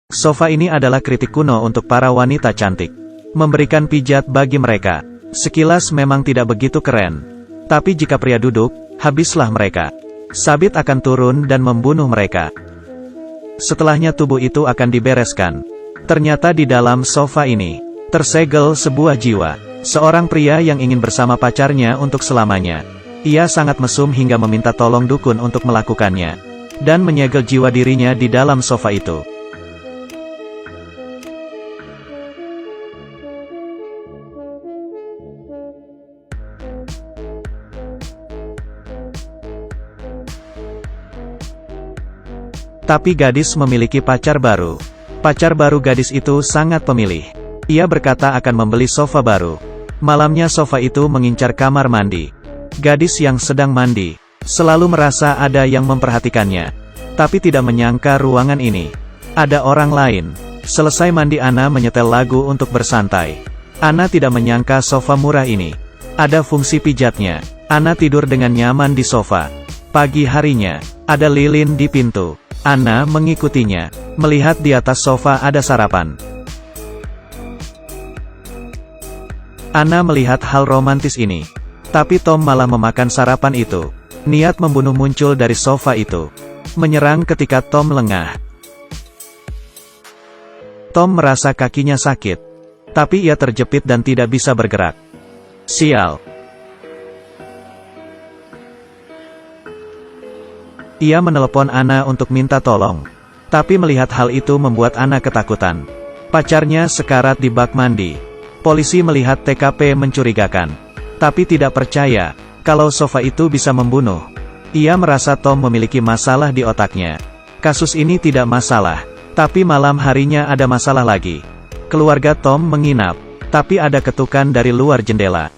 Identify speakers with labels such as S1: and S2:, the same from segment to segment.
S1: Sofa ini adalah kritik kuno untuk para wanita cantik. Memberikan pijat bagi mereka. Sekilas memang tidak begitu keren. Tapi jika pria duduk, habislah mereka. Sabit akan turun dan membunuh mereka. Setelahnya tubuh itu akan dibereskan. Ternyata di dalam sofa ini, tersegel sebuah jiwa. Seorang pria yang ingin bersama pacarnya untuk selamanya. Ia sangat mesum hingga meminta tolong dukun untuk melakukannya. Dan menyegel jiwa dirinya di dalam sofa itu. Tapi gadis memiliki pacar baru. Pacar baru gadis itu sangat pemilih. Ia berkata akan membeli sofa baru. Malamnya sofa itu mengincar kamar mandi. Gadis yang sedang mandi, selalu merasa ada yang memperhatikannya. Tapi tidak menyangka ruangan ini ada orang lain. Selesai mandi Ana menyetel lagu untuk bersantai. Ana tidak menyangka sofa murah ini ada fungsi pijatnya. Ana tidur dengan nyaman di sofa. Pagi harinya, ada lilin di pintu. Ana mengikutinya. Melihat di atas sofa ada sarapan. Ana melihat hal romantis ini. Tapi Tom malah memakan sarapan itu. Niat membunuh muncul dari sofa itu. Menyerang ketika Tom lengah. Tom merasa kakinya sakit. Tapi ia terjepit dan tidak bisa bergerak. Sial. Ia menelepon Ana untuk minta tolong. Tapi melihat hal itu membuat Ana ketakutan. Pacarnya sekarat di bak mandi. Polisi melihat TKP mencurigakan. Tapi tidak percaya kalau sofa itu bisa membunuh. Ia merasa Tom memiliki masalah di otaknya. Kasus ini tidak masalah. Tapi malam harinya ada masalah lagi. Keluarga Tom menginap. Tapi ada ketukan dari luar jendela.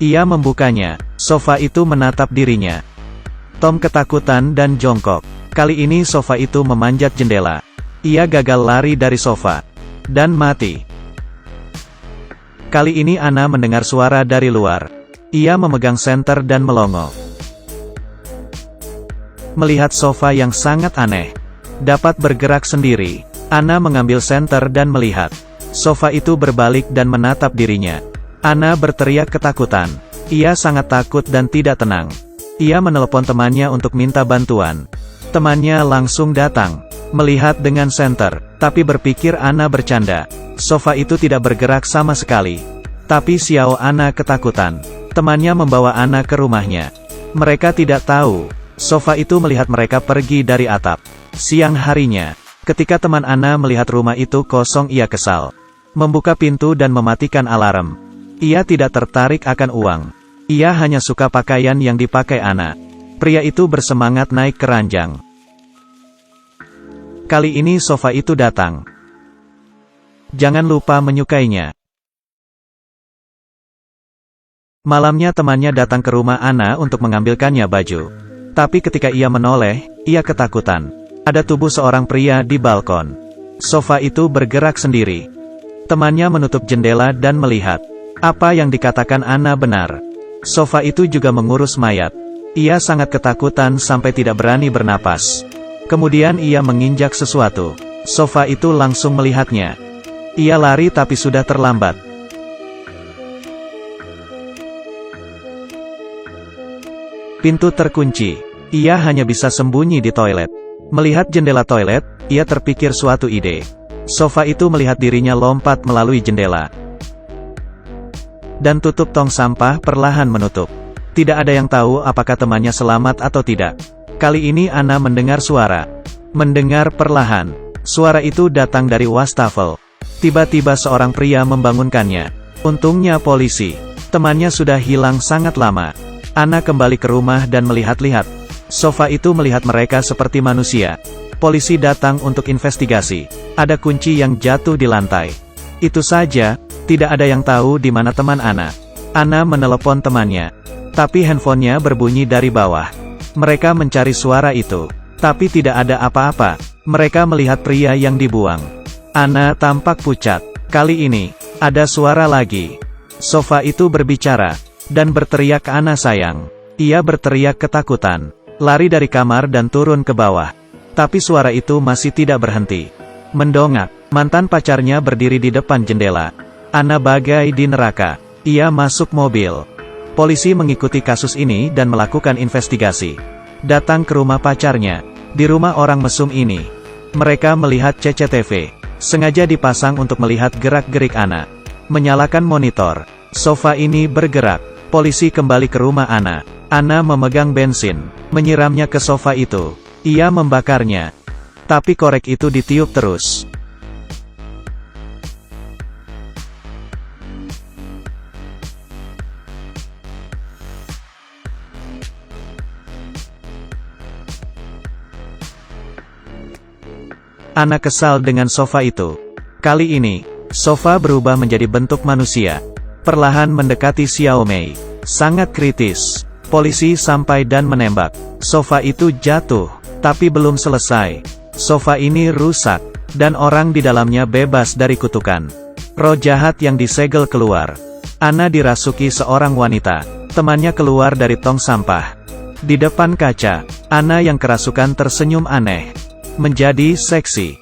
S1: Ia membukanya. Sofa itu menatap dirinya. Tom ketakutan dan jongkok. Kali ini sofa itu memanjat jendela. Ia gagal lari dari sofa. Dan mati. Kali ini Ana mendengar suara dari luar. Ia memegang senter dan melongo. Melihat sofa yang sangat aneh. Dapat bergerak sendiri. Ana mengambil senter dan melihat. Sofa itu berbalik dan menatap dirinya. Ana berteriak ketakutan. Ia sangat takut dan tidak tenang. Ia menelepon temannya untuk minta bantuan. Temannya langsung datang. Melihat dengan senter. Tapi berpikir Ana bercanda. Sofa itu tidak bergerak sama sekali. Tapi Xiao Ana ketakutan. Temannya membawa Ana ke rumahnya. Mereka tidak tahu. Sofa itu melihat mereka pergi dari atap. Siang harinya. Ketika teman Ana melihat rumah itu kosong, ia kesal. Membuka pintu dan mematikan alarm. Ia tidak tertarik akan uang. Ia hanya suka pakaian yang dipakai Ana. Pria itu bersemangat naik ke ranjang. Kali ini sofa itu datang. Jangan lupa menyukainya. Malamnya temannya datang ke rumah Ana untuk mengambilkannya baju. Tapi ketika ia menoleh, ia ketakutan. Ada tubuh seorang pria di balkon. Sofa itu bergerak sendiri. Temannya menutup jendela dan melihat. Apa yang dikatakan Ana benar. Sofa itu juga mengurus mayat. Ia sangat ketakutan sampai tidak berani bernapas. Kemudian ia menginjak sesuatu. Sofa itu langsung melihatnya. Ia lari tapi sudah terlambat. Pintu terkunci. Ia hanya bisa sembunyi di toilet. Melihat jendela toilet, ia terpikir suatu ide. Sofa itu melihat dirinya lompat melalui jendela. Dan tutup tong sampah perlahan menutup. Tidak ada yang tahu apakah temannya selamat atau tidak. Kali ini Ana mendengar suara. Mendengar perlahan. Suara itu datang dari wastafel. Tiba-tiba seorang pria membangunkannya. Untungnya polisi. Temannya sudah hilang sangat lama. Ana kembali ke rumah dan melihat-lihat. Sofa itu melihat mereka seperti manusia. Polisi datang untuk investigasi. Ada kunci yang jatuh di lantai. Itu saja. Tidak ada yang tahu di mana teman Ana. Ana menelepon temannya. Tapi handphonenya berbunyi dari bawah. Mereka mencari suara itu. Tapi tidak ada apa-apa. Mereka melihat pria yang dibuang. Ana tampak pucat. Kali ini, ada suara lagi. Sofa itu berbicara. Dan berteriak Ana sayang. Ia berteriak ketakutan. Lari dari kamar dan turun ke bawah. Tapi suara itu masih tidak berhenti. Mendongak, mantan pacarnya berdiri di depan jendela. Ana bagai di neraka. Ia masuk mobil. Polisi mengikuti kasus ini dan melakukan investigasi. Datang ke rumah pacarnya. Di rumah orang mesum ini, mereka melihat CCTV. Sengaja dipasang untuk melihat gerak-gerik Ana. Menyalakan monitor. Sofa ini bergerak. Polisi kembali ke rumah Ana. Ana memegang bensin, menyiramnya ke sofa itu. Ia membakarnya. Tapi korek itu ditiup terus. Ana kesal dengan sofa itu. Kali ini, sofa berubah menjadi bentuk manusia. Perlahan mendekati Xiaomei. Sangat kritis. Polisi sampai dan menembak. Sofa itu jatuh, tapi belum selesai. Sofa ini rusak, dan orang di dalamnya bebas dari kutukan. Roh jahat yang disegel keluar. Ana dirasuki seorang wanita. Temannya keluar dari tong sampah. Di depan kaca, Ana yang kerasukan tersenyum aneh. Menjadi seksi.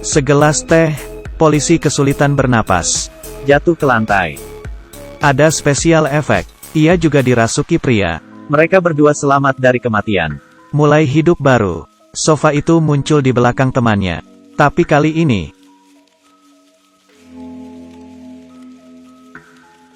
S1: Segelas teh, polisi kesulitan bernapas. Jatuh ke lantai. Ada special effect. Ia juga dirasuki pria. Mereka berdua selamat dari kematian. Mulai hidup baru. Sofa itu muncul di belakang temannya. Tapi kali ini,